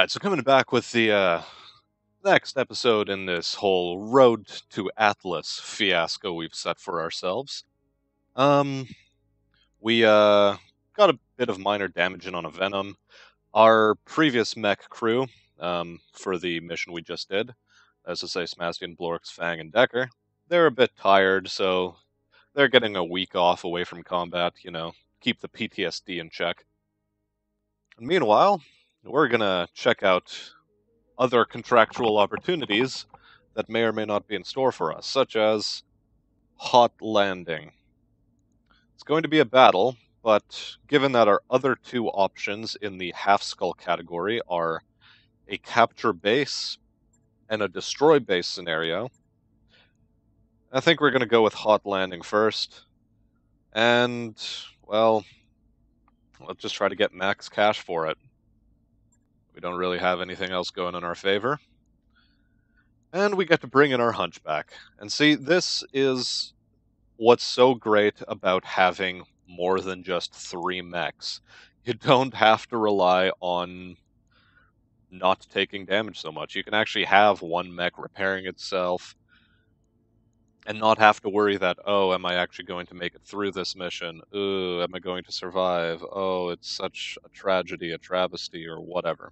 Alright, so coming back with the next episode in this whole Road to Atlas fiasco we've set for ourselves. Um, we got a bit of minor damage in on a Venom. Our previous mech crew, for the mission we just did, as to say Smastian, Blorx, Fang, and Decker, they're a bit tired, so they're getting a week off away from combat, keep the PTSD in check. And meanwhile, we're gonna check out other contractual opportunities that may or may not be in store for us, such as Hot Landing. It's going to be a battle, but given that our other two options in the half-skull category are a capture base and a destroy base scenario, I think we're going to go with Hot Landing first, and, well, let's just try to get max cash for it. We don't really have anything else going in our favor. And we get to bring in our Hunchback. And see, this is what's so great about having more than just 3 mechs. You don't have to rely on not taking damage so much. You can actually have one mech repairing itself and not have to worry that, oh, am I actually going to make it through this mission? Ooh, am I going to survive? Oh, it's such a tragedy, a travesty, or whatever.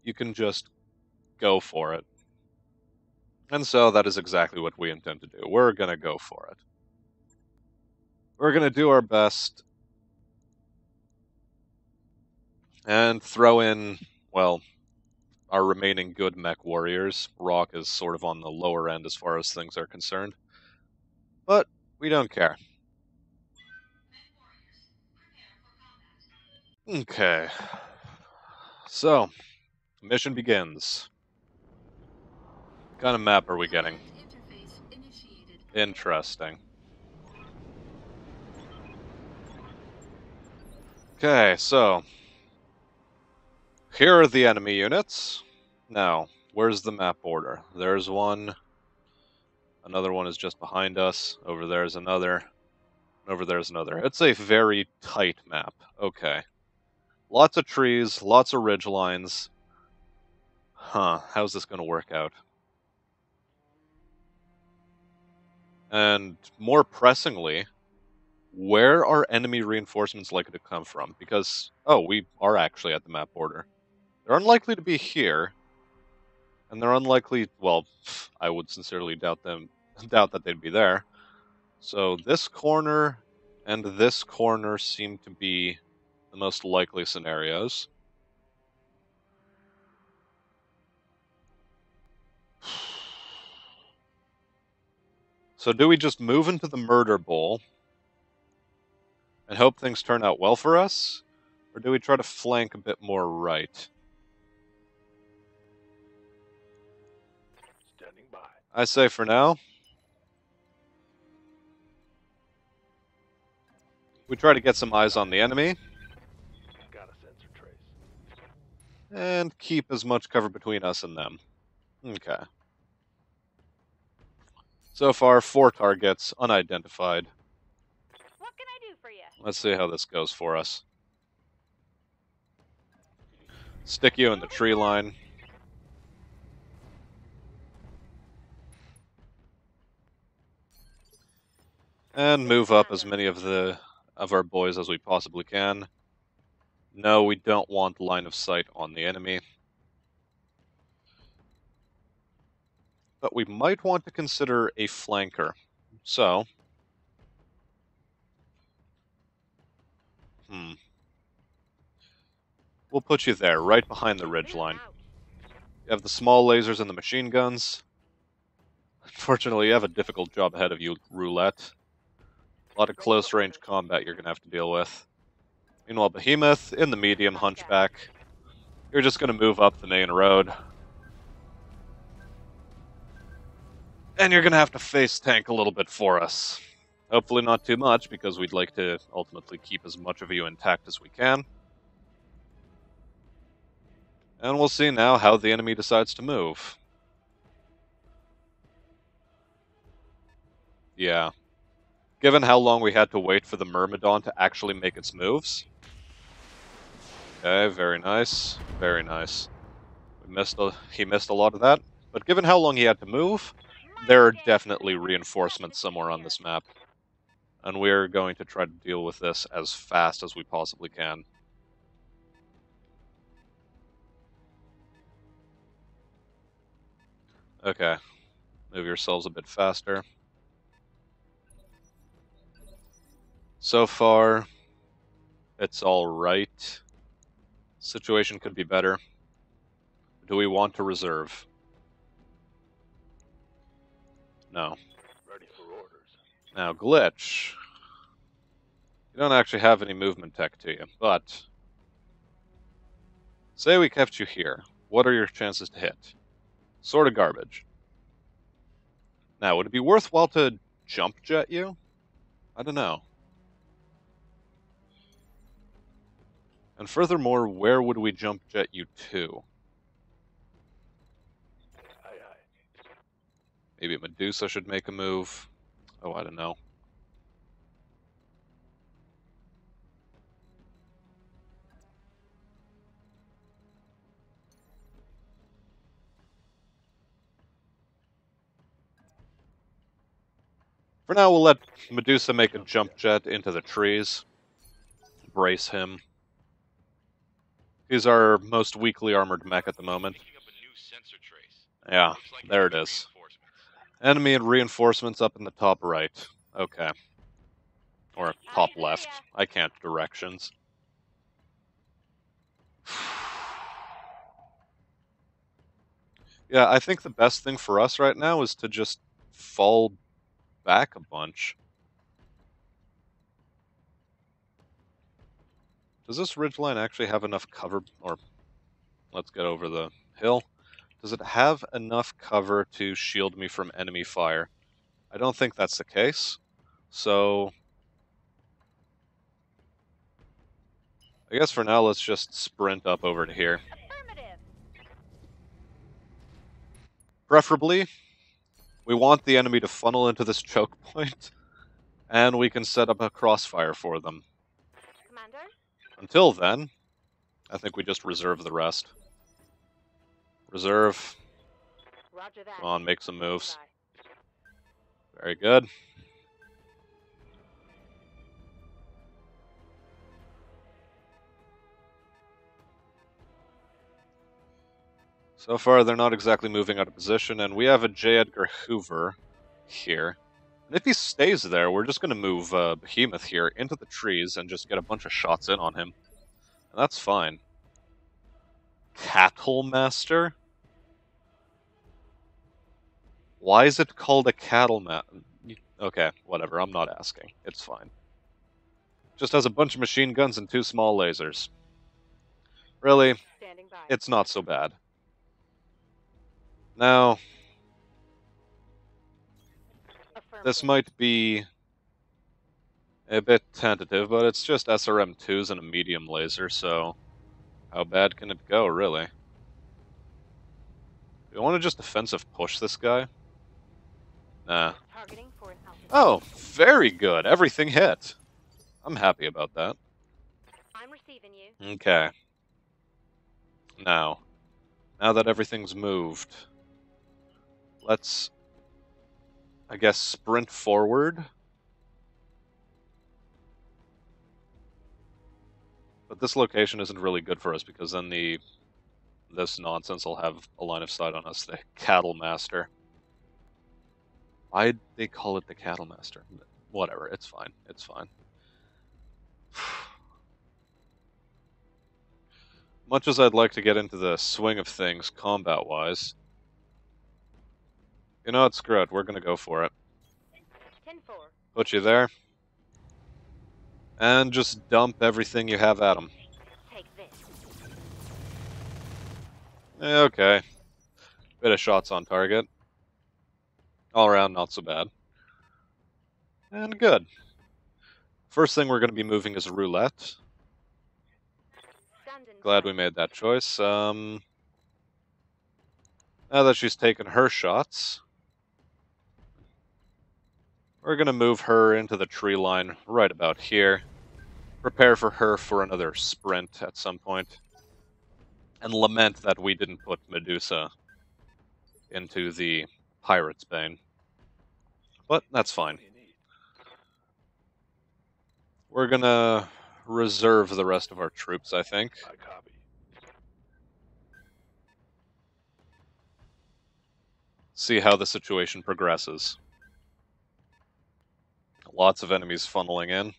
You can just go for it. And so that is exactly what we intend to do. We're going to go for it. We're going to do our best and throw in, well, our remaining good mech warriors. Rock is sort of on the lower end as far as things are concerned. But we don't care. Okay. So, mission begins. What kind of map are we getting? Interesting. Okay, so here are the enemy units. Now, where's the map border? There's one. Another one is just behind us. Over there's another. Over there's another. It's a very tight map. Okay. Lots of trees, lots of ridge lines. Huh, how's this going to work out? And more pressingly, where are enemy reinforcements likely to come from? Because, oh, we are actually at the map border. They're unlikely to be here, and they're unlikely, well, I would sincerely doubt that they'd be there. So this corner and this corner seem to be the most likely scenarios. So do we just move into the murder bowl and hope things turn out well for us? Or do we try to flank a bit more right? Standing by. I say for now, we try to get some eyes on the enemy. Got a sensor trace. And keep as much cover between us and them. Okay. So far, 4 targets, unidentified. What can I do for you? Let's see how this goes for us. Stick you in the tree line. And move up as many of our boys as we possibly can. No, we don't want line of sight on the enemy. But we might want to consider a flanker. So, we'll put you there, right behind the ridgeline. You have the small lasers and the machine guns. Unfortunately, you have a difficult job ahead of you, Roulette. A lot of close-range combat you're going to have to deal with. Meanwhile, Behemoth, in the medium, Hunchback. You're just going to move up the main road. And you're going to have to face tank a little bit for us. Hopefully not too much, because we'd like to ultimately keep as much of you intact as we can. And we'll see now how the enemy decides to move. Yeah. Given how long we had to wait for the Myrmidon to actually make its moves. Okay, very nice. Very nice. He missed a lot of that, but given how long he had to move, there are definitely reinforcements somewhere on this map. And we're going to try to deal with this as fast as we possibly can. Okay. Move yourselves a bit faster. So far, it's alright. Situation could be better. Do we want to reserve? No. Ready for orders. Now, glitch. You don't actually have any movement tech to you, but say we kept you here. What are your chances to hit? Sort of garbage. Now, would it be worthwhile to jump jet you? I don't know. And furthermore, where would we jump jet you to? Aye, aye. Maybe Medusa should make a move. Oh, I don't know. For now, we'll let Medusa make a jump jet into the trees. Brace him. He's our most weakly armored mech at the moment. Yeah, there it is. Enemy and reinforcements up in the top right. Okay. Or top left. I can't directions. Yeah, I think the best thing for us right now is to just fall back a bunch. Does this ridgeline actually have enough cover? Or let's get over the hill. Does it have enough cover to shield me from enemy fire? I don't think that's the case. So I guess for now, let's just sprint up over to here. Affirmative. Preferably, we want the enemy to funnel into this choke point, and we can set up a crossfire for them. Commander? Until then, I think we just reserve the rest. Reserve. Roger that. Come on, make some moves. Bye. Very good. So far, they're not exactly moving out of position, and we have a J. Edgar Hoover here. And if he stays there, we're just going to move Behemoth here into the trees and just get a bunch of shots in on him. And that's fine. Cattle Master? Why is it called a cattle Okay, whatever, I'm not asking. It's fine. Just has a bunch of machine guns and 2 small lasers. Really, Standing by. it's not so bad. Now, this Affirmative. might be a bit tentative, but it's just SRM-2s and a medium laser, so how bad can it go, really? Do you want to just defensive push this guy? Nah. Targeting for an altitude. Oh, very good. Everything hit. I'm happy about that. I'm receiving you. Okay. Now that everything's moved, let's, I guess, sprint forward. But this location isn't really good for us because then this nonsense will have a line of sight on us, the Cattle Master. Why'd they call it the Cattle Master? Whatever, it's fine. It's fine. Much as I'd like to get into the swing of things combat-wise, you know what, screw it, we're gonna go for it. 10-4. Put you there. And just dump everything you have at him. Take this. Okay. Bit of shots on target. All around, not so bad. And good. First thing we're going to be moving is roulette. Standing Glad by. we made that choice. Now that she's taken her shots, we're going to move her into the tree line right about here. Prepare for her for another sprint at some point. and lament that we didn't put Medusa into the Pirate's Bane. But that's fine. What do you need? We're gonna reserve the rest of our troops, I think. I copy. See how the situation progresses. Lots of enemies funneling in.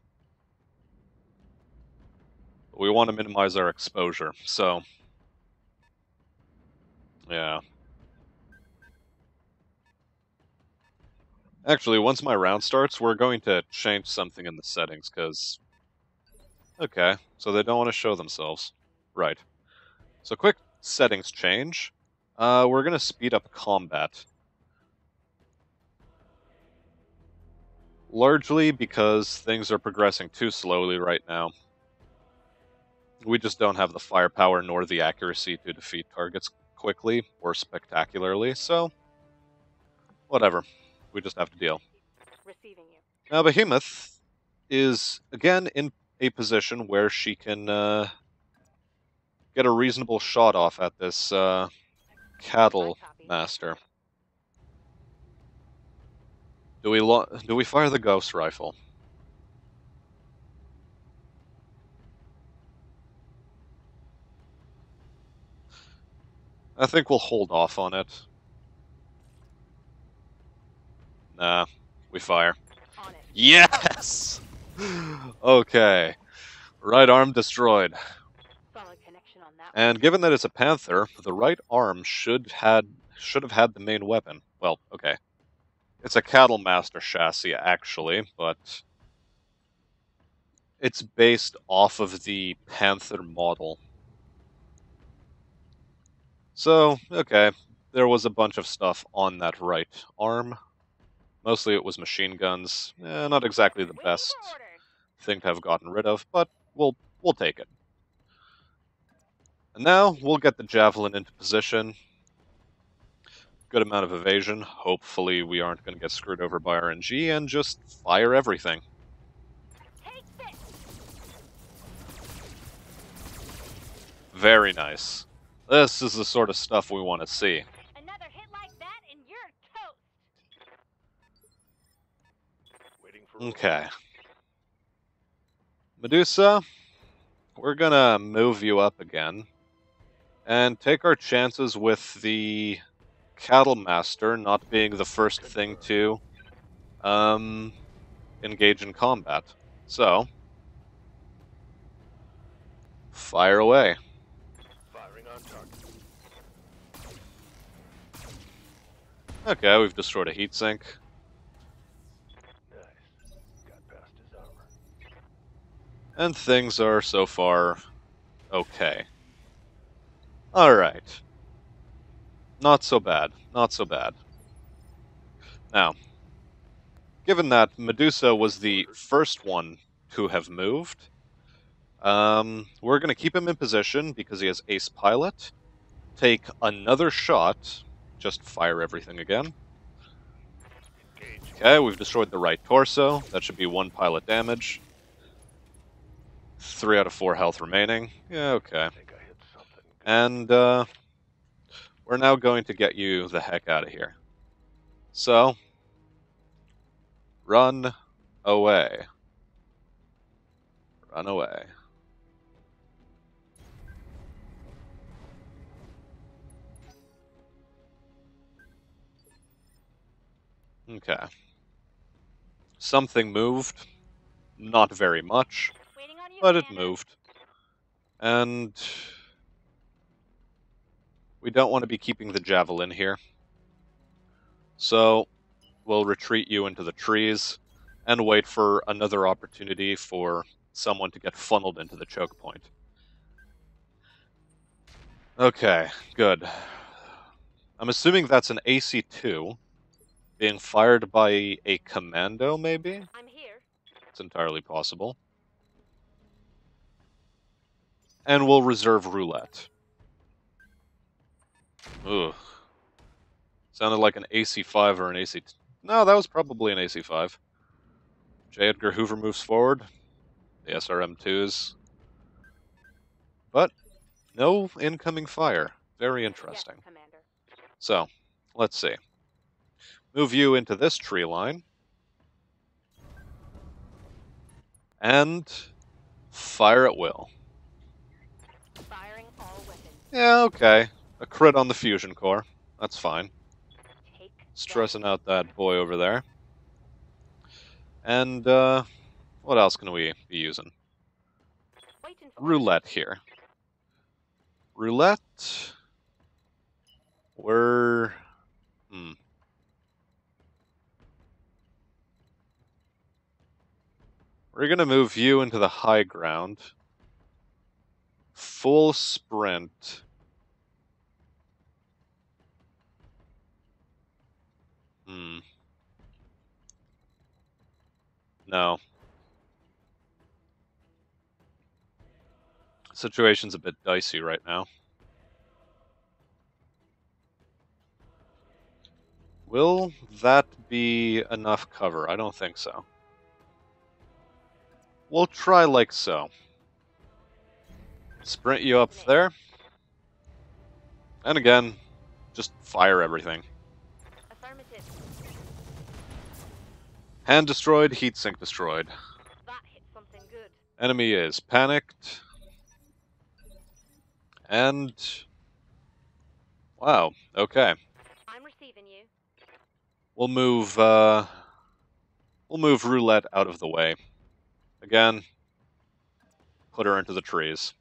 We want to minimize our exposure, so... yeah. Actually, once my round starts, we're going to change something in the settings, because... okay, so they don't want to show themselves. Right. So quick settings change. We're going to speed up combat. Largely because things are progressing too slowly right now. We just don't have the firepower nor the accuracy to defeat targets quickly or spectacularly, so... whatever. We just have to deal. Receiving you. Now, Behemoth is, again, in a position where she can get a reasonable shot off at this cattle master. Do we fire the ghost rifle? I think we'll hold off on it. Nah, we fire. On it. Yes! Okay. Right arm destroyed. Solid connection on that. And given that it's a panther, the right arm should have had the main weapon. Well, okay. It's a cattle master chassis, actually, but it's based off of the panther model. So, okay, there was a bunch of stuff on that right arm. Mostly it was machine guns. Not exactly the Waiting best for orders. thing to have gotten rid of, but we'll take it. And now we'll get the javelin into position. Good amount of evasion. Hopefully we aren't going to get screwed over by RNG and just fire everything. Take this. Very nice. This is the sort of stuff we want to see. Another hit like that and you're toast. Waiting for orders. Okay. Medusa, we're gonna move you up again and take our chances with the Cattle Master not being the first thing to engage in combat. So, fire away. Firing on target. Okay, we've destroyed a heat sink. Nice. Got past his armor. And things are so far okay. Alright. Not so bad. Not so bad. Now, given that Medusa was the first one to have moved, we're going to keep him in position because he has ace pilot. Take another shot. Just fire everything again. Engage. Okay, we've destroyed the right torso. That should be 1 pilot damage. 3 out of 4 health remaining. Yeah, okay. I think I hit something. And, we're now going to get you the heck out of here. So, run away. Run away. Okay. Something moved. Not very much, Waiting on you, but it Commander. moved. And we don't want to be keeping the javelin here. So, we'll retreat you into the trees and wait for another opportunity for someone to get funneled into the choke point. Okay, good. I'm assuming that's an AC-2 being fired by a commando, maybe? I'm here. It's entirely possible. And we'll reserve roulette. Ugh. Sounded like an AC-5 or an AC... No, that was probably an AC-5. J. Edgar Hoover moves forward. The SRM-2s. But, No incoming fire. Very interesting. Yes, Commander. So, let's see. Move you into this tree line. And fire at will. Firing all weapons. Yeah, okay. A crit on the fusion core. That's fine. Take Stressing out that boy over there. And, what else can we be using? waiting for Roulette here. Roulette... We're... We're gonna move you into the high ground. Full sprint. No. Situation's a bit dicey right now. Will that be enough cover? I don't think so. We'll try like so. Sprint you up there. And again, just fire everything. Affirmative. Hand destroyed, heat sink destroyed. That hit something good. Enemy is panicked. And... Wow, okay. I'm receiving you. We'll move Roulette out of the way. Again, put her into the trees.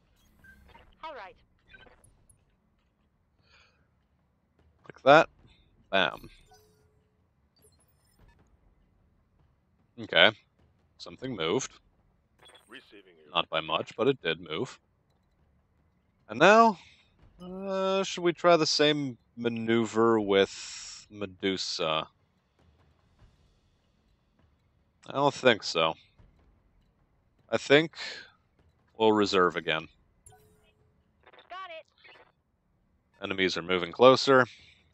All right. Like that. Bam. Okay. Something moved. Receiving you. Not by much, but it did move. And now, should we try the same maneuver with Medusa? I don't think so. I think we'll reserve again. Got it. Enemies are moving closer.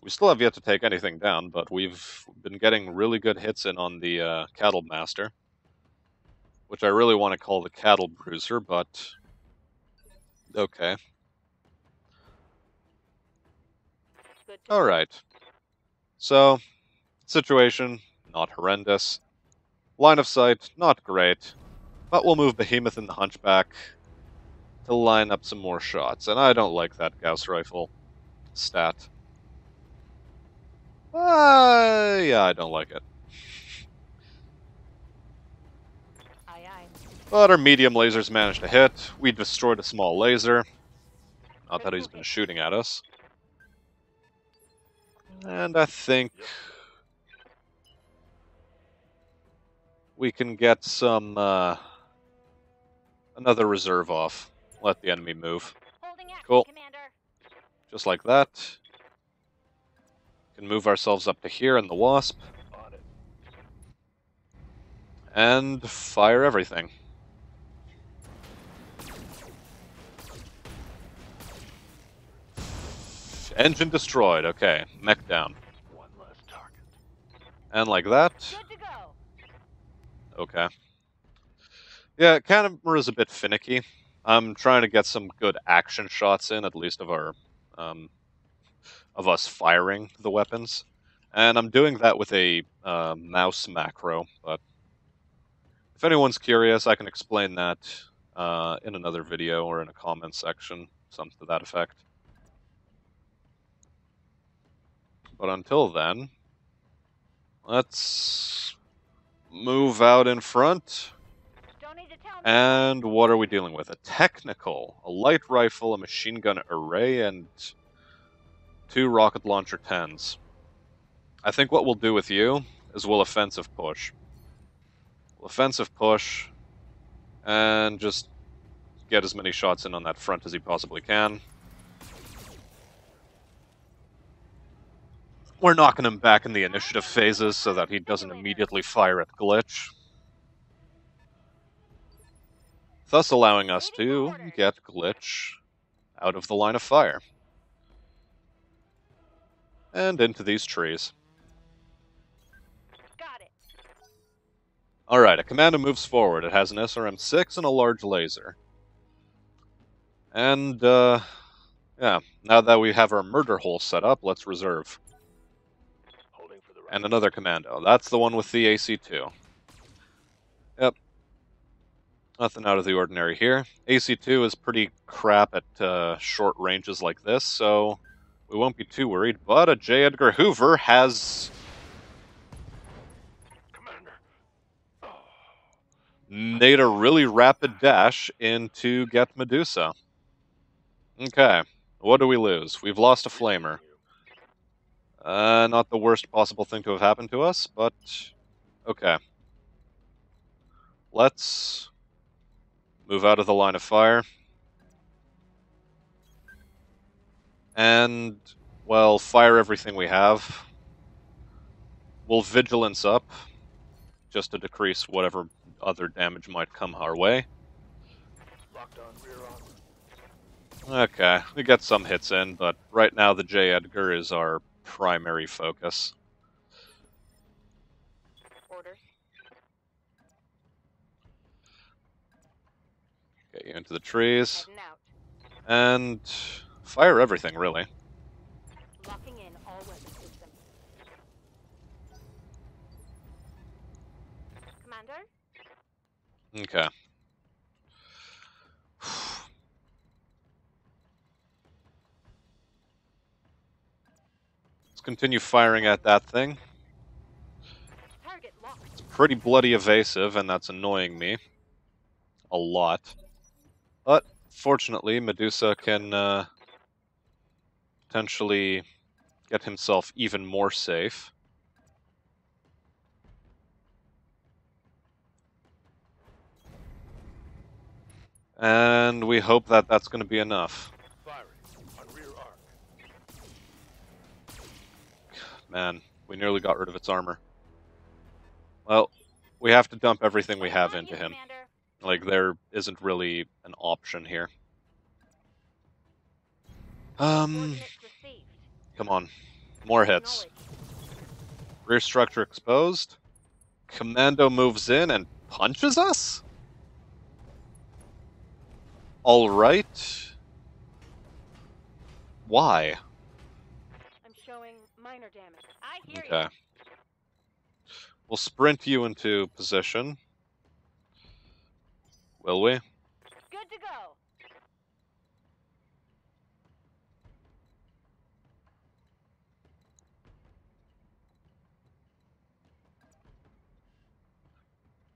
We still have yet to take anything down, but we've been getting really good hits in on the Cattle Master. Which I really want to call the Cattle Bruiser, but... okay. Good to Alright. So, situation, not horrendous. Line of sight, not great. But we'll move Behemoth and the Hunchback to line up some more shots. And I don't like that Gauss rifle stat. Yeah, I don't like it. Aye, aye. But our medium lasers managed to hit. We destroyed a small laser. Not that he's been shooting at us. And I think we can get some, another reserve off. Let the enemy move. Holding action, Cool. Commander. Just like that. Can move ourselves up to here in the Wasp. On it. And fire everything. Engine destroyed. Okay, mech down. One less target. And like that. Good to go. Okay. Yeah, camera's a bit finicky. I'm trying to get some good action shots in, at least of our, of us firing the weapons. And I'm doing that with a mouse macro, but if anyone's curious, I can explain that in another video or in a comment section, something to that effect. But until then, let's move out in front. Don't need to tell me. And what are we dealing with? A technical, a light rifle, a machine gun array, and 2 rocket launcher 10s. I think what we'll do with you is we'll offensive push. We'll offensive push, and just get as many shots in on that front as he possibly can. We're knocking him back in the initiative phases so that he doesn't immediately fire at Glitch. Thus allowing us to get Glitch out of the line of fire. And into these trees. Got it. Alright, a commando moves forward. It has an SRM-6 and a large laser. And, Yeah, now that we have our murder hole set up, let's reserve. Holding for the right. And another commando. That's the one with the AC-2. Yep. Nothing out of the ordinary here. AC-2 is pretty crap at short ranges like this, so we won't be too worried. But a J. Edgar Hoover has Commander. made a really rapid dash in to get Medusa. Okay, what do we lose? We've lost a flamer. Not the worst possible thing to have happened to us, but okay. Let's move out of the line of fire. And, well, fire everything we have. We'll vigilance up, just to decrease whatever other damage might come our way. Locked on rear armor. Okay, we get some hits in, but right now the J. Edgar is our primary focus. Orders. Get you into the trees. Heading out. And fire everything, really. Locking in all weapon systems. Commander? Okay. Let's continue firing at that thing. Target locked. It's pretty bloody evasive, and that's annoying me a lot. But fortunately, Medusa can potentially get himself even more safe. And we hope that that's going to be enough. Firing on rear arc. Man, we nearly got rid of its armor. Well, we have to dump everything we have into him. Commander. Like, there isn't really an option here. Come Coordinates received. on. More hits. Acknowledged. Rear structure exposed. Commando moves in and punches us? Alright. Why? I'm showing minor damage. I hear Okay. We'll sprint you into position. Will we? you. Good to go.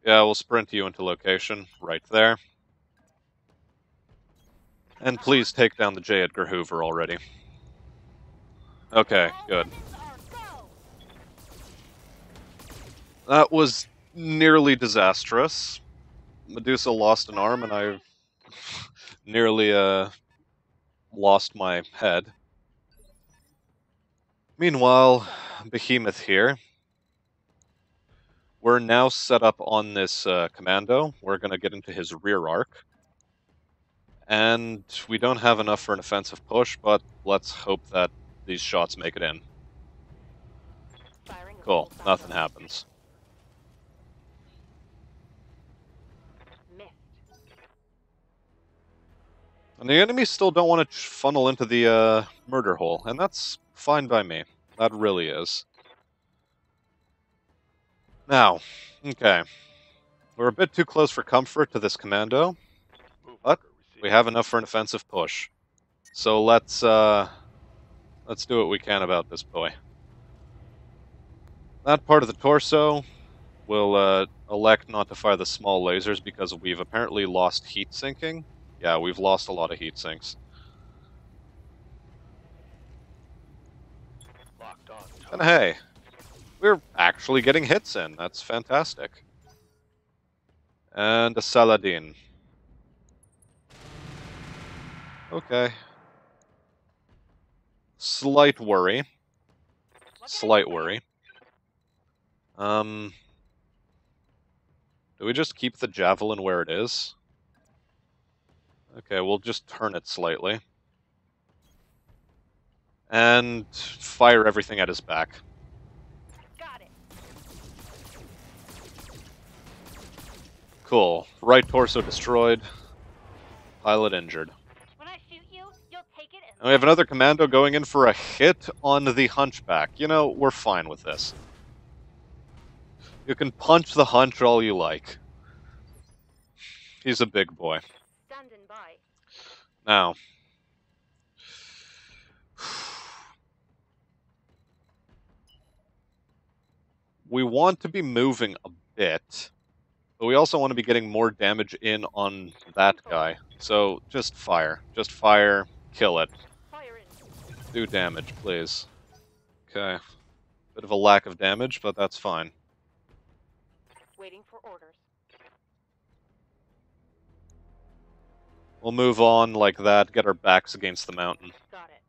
Yeah, we'll sprint you into location. Right there. And please take down the J. Edgar Hoover already. Okay, All good. weapons are go. That was nearly disastrous. Medusa lost an arm, and I nearly lost my head. Meanwhile, Behemoth here. We're now set up on this commando. We're going to get into his rear arc. And we don't have enough for an offensive push, but let's hope that these shots make it in. Firing with Cool, full nothing throttle. happens. Missed. And the enemies still don't want to funnel into the murder hole, and that's fine by me. That really is. Now, okay. We're a bit too close for comfort to this commando. Move What? marker received. We have enough for an offensive push. So let's do what we can about this boy. That part of the torso will elect not to fire the small lasers because we've apparently lost heat sinking. Yeah, we've lost a lot of heat sinks. Locked on. And hey, we're actually getting hits in. That's fantastic. And a Saladin. Okay. Slight worry. What can I do Slight for you? worry. Do we just keep the javelin where it is? Okay, we'll just turn it slightly. And fire everything at his back. Got it. Cool. Right torso destroyed. Pilot injured. When I shoot you, you'll take it and And we have another commando going in for a hit on the hunchback. You know, we're fine with this. You can punch the hunch all you like. He's a big boy. Standing by. Now, we want to be moving a bit, but we also want to be getting more damage in on that guy. So just fire. Just fire. Kill it. Fire in. Do damage, please. Okay. Bit of a lack of damage, but that's fine. Waiting for orders. We'll move on like that, get our backs against the mountain. Got it.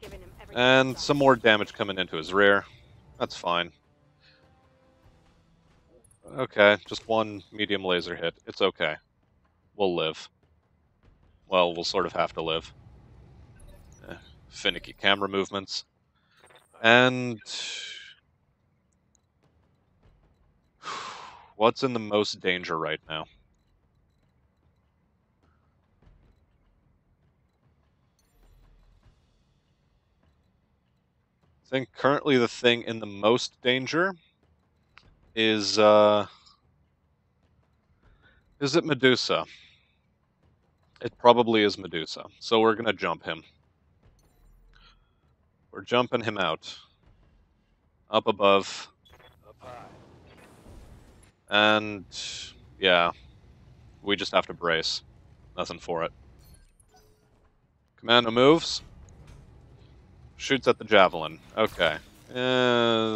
Giving him everything And he's got. some more damage coming into his rear. That's fine. Okay, just one medium laser hit. It's okay. We'll live. Well, we'll sort of have to live. Finicky camera movements. And... what's in the most danger right now? I think currently the thing in the most danger is it Medusa? It probably is Medusa. So we're gonna jump him. We're jumping him out. Up above. Up high. And yeah, we just have to brace. Nothing for it. Commando moves. Shoots at the javelin. Okay.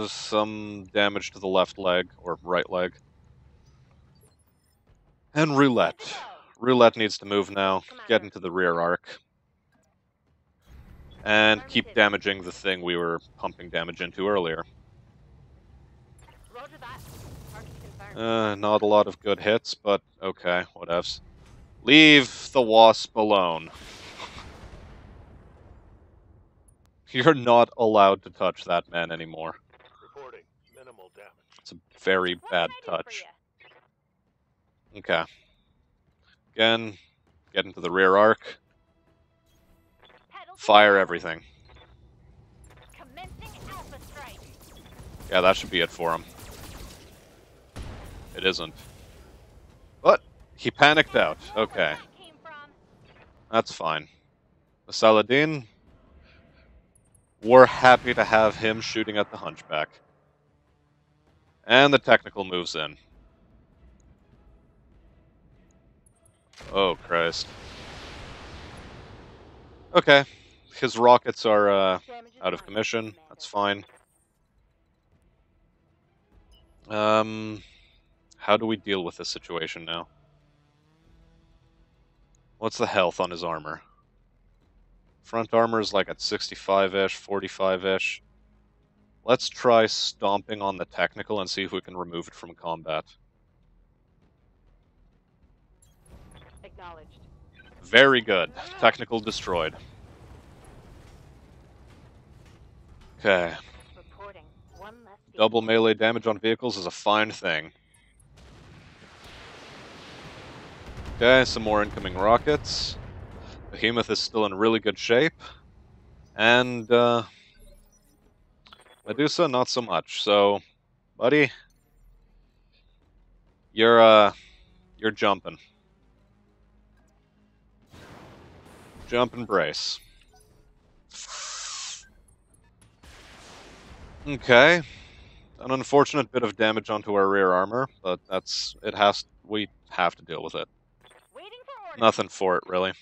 Some damage to the left leg, or right leg. And roulette. Roulette needs to move now. Get into the rear arc. And keep damaging the thing we were pumping damage into earlier. Roger that. Target confirmed. Not a lot of good hits, but okay, whatevs. Leave the wasp alone. You're not allowed to touch that man anymore. Reporting minimal damage. It's a very What bad can I do for touch. ya? Okay. Again, get into the rear arc. Pedal to Fire the everything. Commencing alpha strike. Yeah, that should be it for him. It isn't. But he panicked out. Know where Okay, that came from. that's fine. The Saladin, we're happy to have him shooting at the hunchback. And the technical moves in. Oh, Christ. Okay, his rockets are Damage is out of mine, commission. Commander. That's fine. How do we deal with this situation now? What's the health on his armor? Front armor is like at 65-ish, 45-ish. Let's try stomping on the technical and see if we can remove it from combat. Acknowledged. Very good. Technical destroyed. Okay. Reporting. One less beat. Double melee damage on vehicles is a fine thing. Okay, some more incoming rockets. Behemoth is still in really good shape. And, Medusa, not so much. So, buddy, you're jumping. Jump and brace. Okay. An unfortunate bit of damage onto our rear armor, but we have to deal with it. Waiting for orders. Nothing for it, really.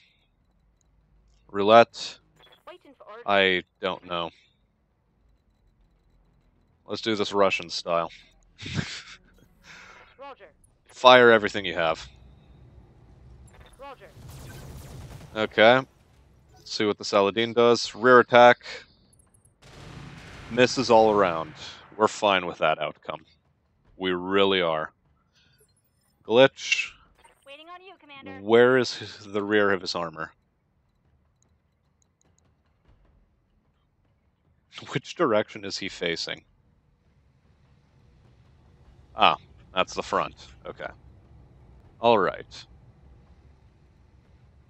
Roulette, Waiting for orders. I don't know. Let's do this Russian style. Roger. Fire everything you have. Roger. Okay. Let's see what the Saladin does. Rear attack. Misses all around. We're fine with that outcome. We really are. Glitch. Waiting on you, Commander. Where is the rear of his armor? Which direction is he facing? Ah, that's the front. Okay. Alright.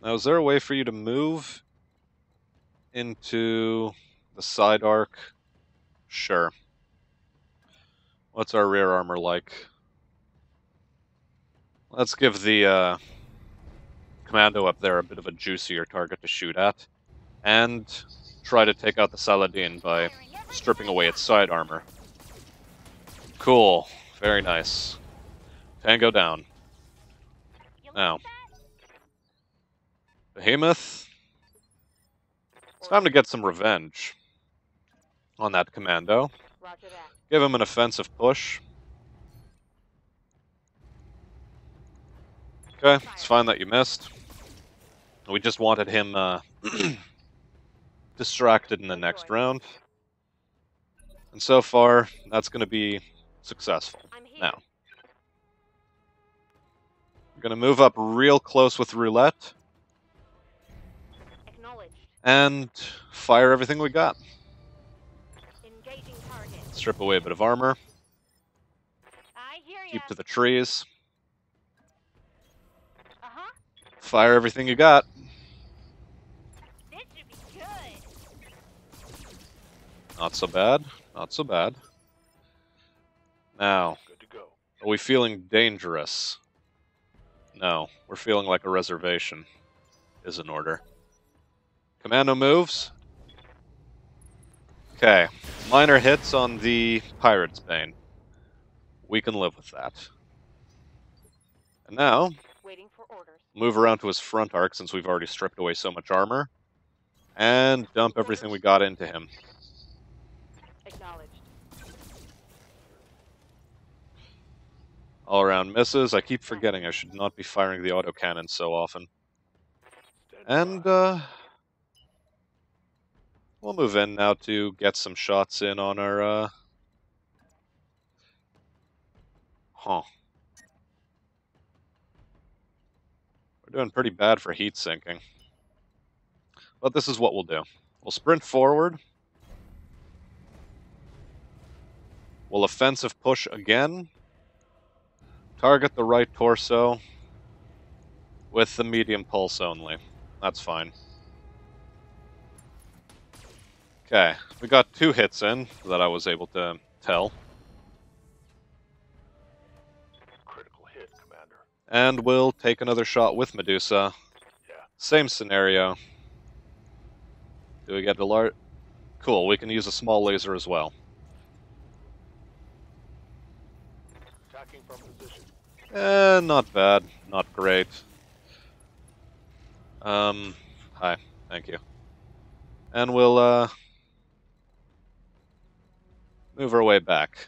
Now, is there a way for you to move into the side arc? Sure. What's our rear armor like? Let's give the commando up there a bit of a juicier target to shoot at, and try to take out the Saladin by stripping away its side armor. Cool. Very nice. Tango down. Now, Behemoth. It's time to get some revenge on that commando. Roger that. Give him an offensive push. Okay, it's fine that you missed. We just wanted him distracted in the next round. And so far, that's going to be successful. Now, we're going to move up real close with roulette. And fire everything we got. Engaging target. Strip away a bit of armor. I hear ya. Keep to the trees. Uh-huh. Fire everything you got. This should be good. Not so bad. Not so bad. Now, Good to go. are we feeling dangerous? No, we're feeling like a reservation is in order. Commando moves. Okay, minor hits on the Pirate's Bane. We can live with that. And now, Waiting for orders. move around to his front arc since we've already stripped away so much armor. And dump everything we got into him. Acknowledged. All around misses. I keep forgetting I should not be firing the autocannon so often. Stand And, by. we'll move in now to get some shots in on our, We're doing pretty bad for heat sinking. But this is what we'll do. We'll sprint forward. We'll offensive push again. Target the right torso with the medium pulse only. That's fine. Okay, we got 2 hits in that I was able to tell. Critical hit, Commander. And we'll take another shot with Medusa. Yeah. Same scenario. Do we get the large? Cool, we can use a small laser as well. Attacking from position. Not bad. Not great. Hi. Thank you. And we'll, move our way back.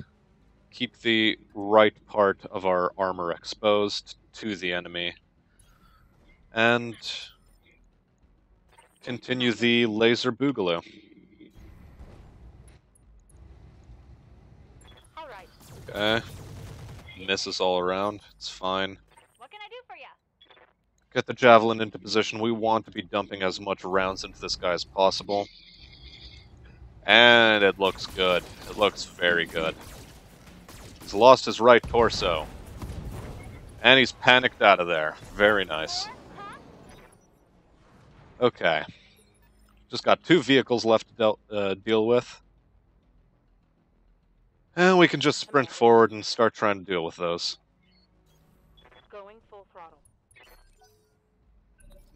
Keep the right part of our armor exposed to the enemy. And continue the laser boogaloo. All right. Okay. Misses all around. It's fine. What can I do for ya? Get the javelin into position. We want to be dumping as much rounds into this guy as possible. And it looks good. It looks very good. He's lost his right torso. And he's panicked out of there. Very nice. Okay. Just got 2 vehicles left to deal with. And we can just sprint forward and start trying to deal with those. Going full throttle.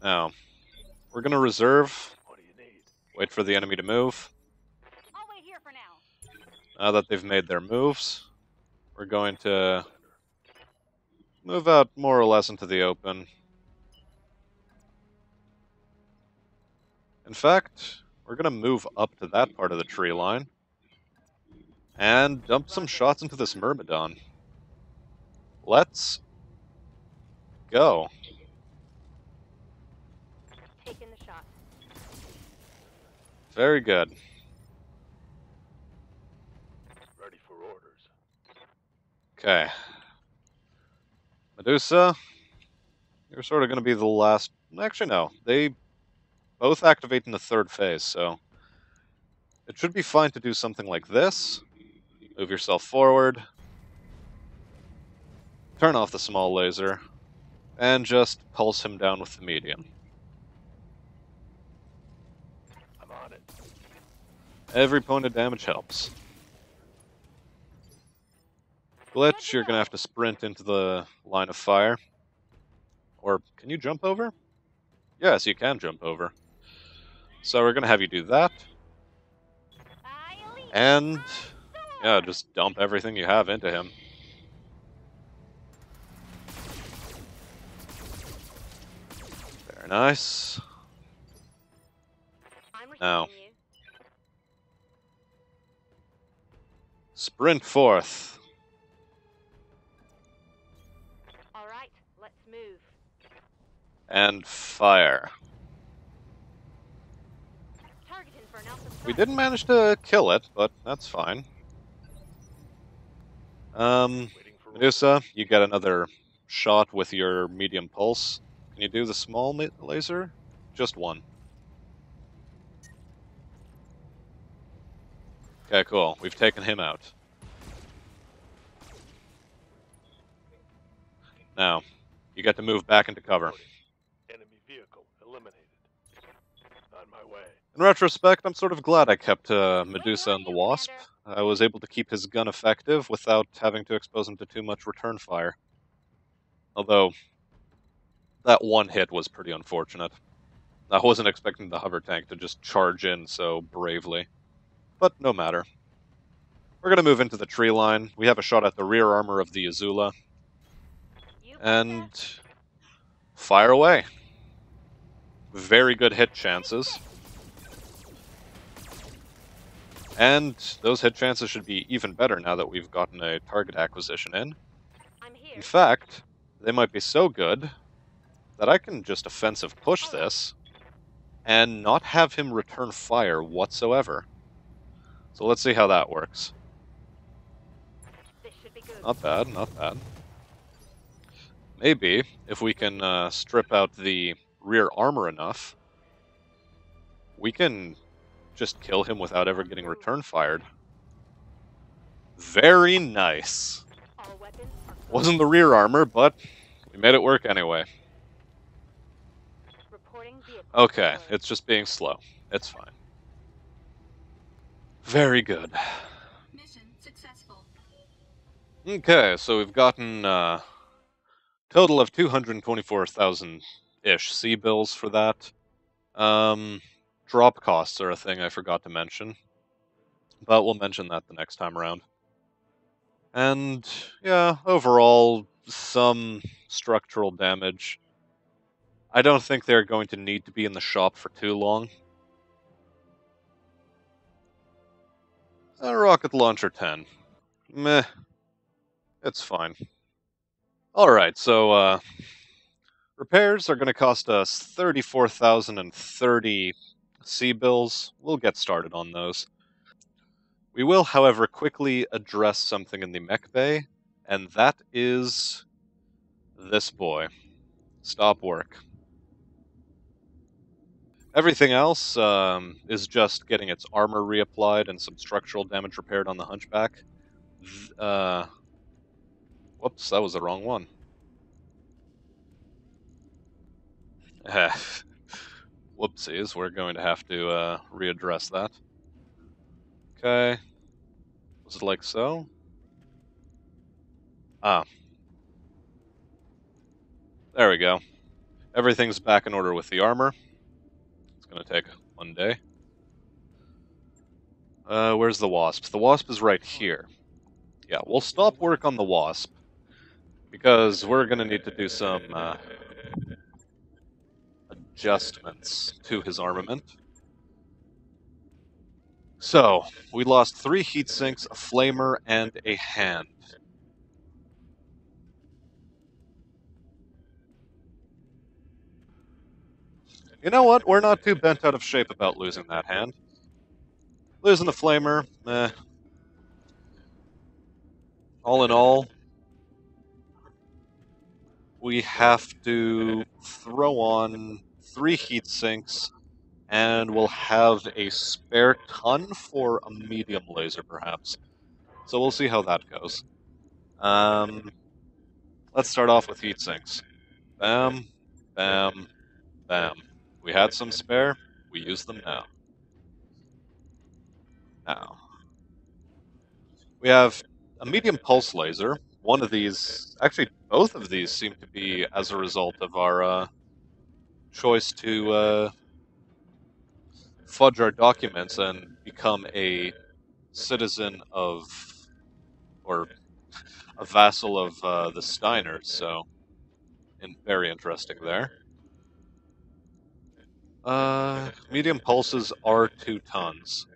Now, we're going to reserve. What do you need? Wait for the enemy to move. I'll wait here for now. Now that they've made their moves, we're going to move out more or less into the open. In fact, we're going to move up to that part of the tree line and dump some shots into this Myrmidon. Let's go. Taking the shot. Very good. Ready for orders. Okay. Medusa, you're sort of going to be the last. Actually, no. They both activate in the 3rd phase, so it should be fine to do something like this. Move yourself forward. Turn off the small laser. And just pulse him down with the medium. Every point of damage helps. Glitch, you're gonna have to sprint into the line of fire. Or, can you jump over? Yes, you can jump over. So we're gonna have you do that. And, yeah, just dump everything you have into him. Very nice. Now, sprint forth. All right, let's move. And fire. Targeting for an alpha We strike. didn't manage to kill it, but that's fine. Waiting for Medusa, you get another shot with your medium pulse. Can you do the small laser? Just one. Okay, cool. We've taken him out. Now, you get to move back into cover. enemy vehicle eliminated. On my way. In retrospect, I'm sort of glad I kept Medusa and the Wasp. I was able to keep his gun effective without having to expose him to too much return fire. Although, that one hit was pretty unfortunate. I wasn't expecting the hover tank to just charge in so bravely. But no matter. We're going to move into the tree line. We have a shot at the rear armor of the Azula. And fire away. Very good hit chances. And those hit chances should be even better now that we've gotten a target acquisition in. I'm here. In fact, they might be so good that I can just offensive push this and not have him return fire whatsoever. So let's see how that works. This should be good. Not bad, not bad. Maybe, if we can strip out the rear armor enough, we can just kill him without ever getting return fired. Very nice. All weapons are closed. Wasn't the rear armor, but we made it work anyway. Reporting vehicle. Okay, destroyed. it's just being slow. It's fine. Very good. Mission successful. Okay, so we've gotten total of 224,000-ish C-bills for that. Drop costs are a thing I forgot to mention, but we'll mention that the next time around. And, yeah, overall, some structural damage. I don't think they're going to need to be in the shop for too long. Rocket Launcher 10. Meh. It's fine. Alright, so, repairs are going to cost us 34,030 C-bills. We'll get started on those. We will, however, quickly address something in the mech bay, and that is this boy. Stop work. Everything else is just getting its armor reapplied and some structural damage repaired on the Hunchback. Whoops, that was the wrong one. Whoopsies, we're going to have to readdress that. Okay. Was it like so? Ah. There we go. Everything's back in order with the armor. It's going to take one day. Where's the Wasp? The Wasp is right here. Yeah, we'll stop work on the Wasp, because we're going to need to do some adjustments to his armament. So, we lost 3 heat sinks, a flamer, and a hand. You know what? We're not too bent out of shape about losing that hand. Losing the flamer, eh. All in all, we have to throw on 3 heat sinks, and we'll have a spare ton for a medium laser, perhaps. So we'll see how that goes. Let's start off with heat sinks. Bam, bam, bam. We had some spare, we use them now. Now, we have a medium pulse laser. One of these, actually both of these seem to be as a result of our choice to fudge our documents and become a citizen of, or a vassal of the Steiners, so very interesting there. Medium pulses are 2 tons.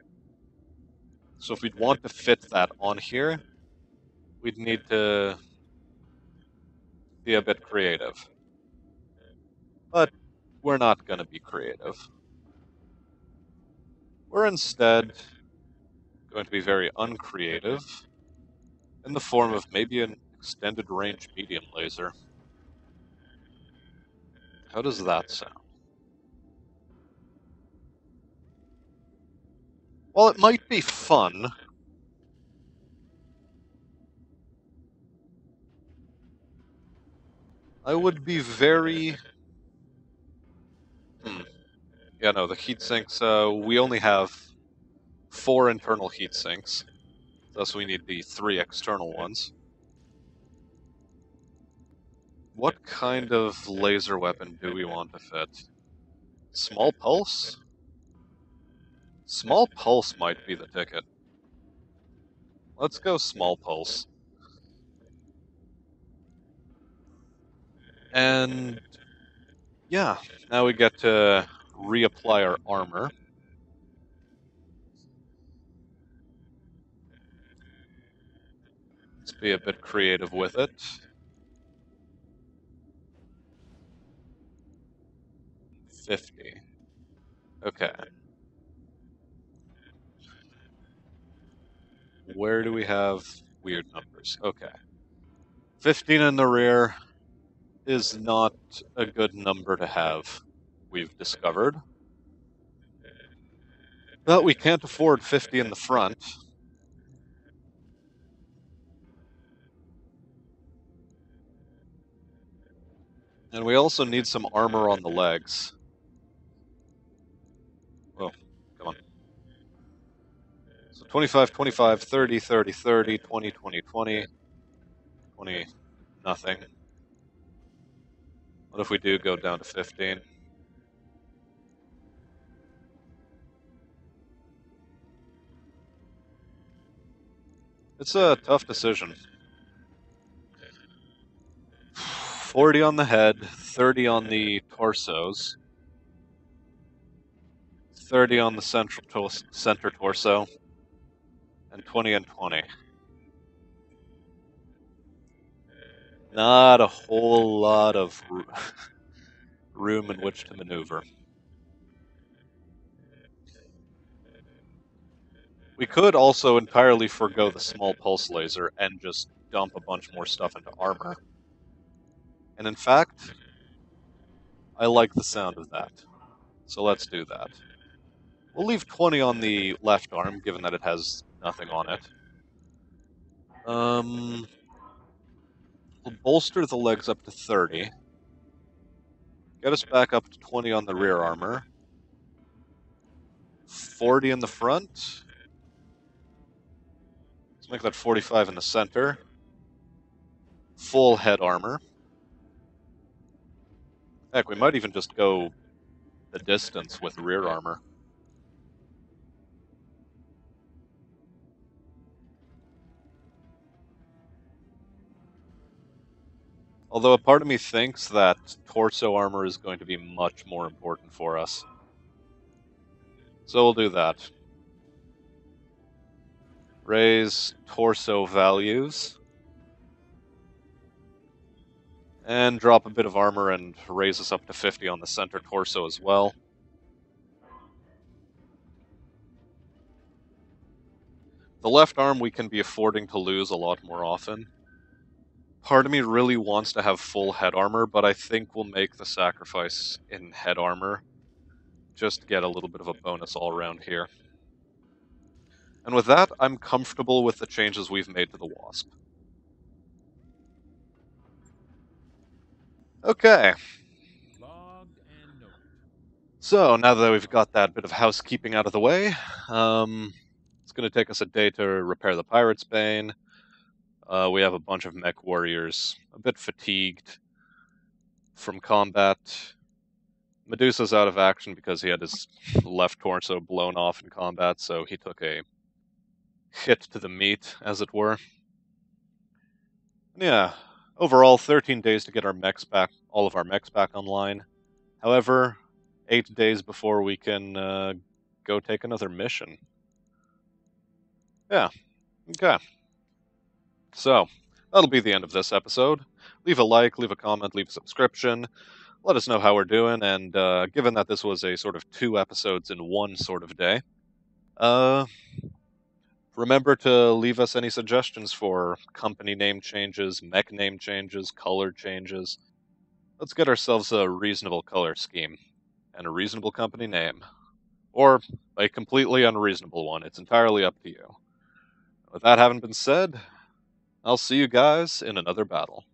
So if we'd want to fit that on here, we'd need to be a bit creative. But we're not going to be creative. We're instead going to be very uncreative in the form of maybe an extended range medium laser. How does that sound? Well, it might be fun. I would be very... Yeah, no, the heat sinks, we only have 4 internal heat sinks. Thus we need the 3 external ones. What kind of laser weapon do we want to fit? Small pulse? Small pulse might be the ticket. Let's go small pulse. And yeah, now we get to reapply our armor. Let's be a bit creative with it. $50. Okay. Where do we have weird numbers? Okay. 15 in the rear is not a good number to have, we've discovered. But we can't afford 50 in the front. And we also need some armor on the legs. Well, come on. So 25, 25, 30, 30, 30, 20, 20, 20, 20, nothing. What if we do go down to 15? It's a tough decision. 40 on the head, 30 on the torsos, 30 on the center torso, and 20 and 20. Not a whole lot of room in which to maneuver. We could also entirely forego the small pulse laser and just dump a bunch more stuff into armor. And in fact, I like the sound of that. So let's do that. We'll leave 20 on the left arm, given that it has nothing on it. We'll bolster the legs up to 30. Get us back up to 20 on the rear armor. 40 in the front. Let's make that 45 in the center. Full head armor. Heck, we might even just go the distance with rear armor. Although a part of me thinks that torso armor is going to be much more important for us. So we'll do that. Raise torso values. And drop a bit of armor and raise us up to 50 on the center torso as well. The left arm we can be affording to lose a lot more often. Part of me really wants to have full head armor, but I think we'll make the sacrifice in head armor just to get a little bit of a bonus all around here. And with that, I'm comfortable with the changes we've made to the Wasp. Okay. So, now that we've got that bit of housekeeping out of the way, let's going to take us a day to repair the Pirate's Bane. We have a bunch of mech warriors, a bit fatigued from combat. Medusa's out of action because he had his left torso blown off in combat, so he took a hit to the meat, as it were. Yeah, overall 13 days to get our mechs back, all of our mechs back online. However, 8 days before we can go take another mission. Yeah, okay. So, that'll be the end of this episode. Leave a like, leave a comment, leave a subscription. Let us know how we're doing, and given that this was a sort of 2 episodes in one sort of day, remember to leave us any suggestions for company name changes, mech name changes, color changes. Let's get ourselves a reasonable color scheme and a reasonable company name. Or a completely unreasonable one. It's entirely up to you. With that having been said, I'll see you guys in another battle.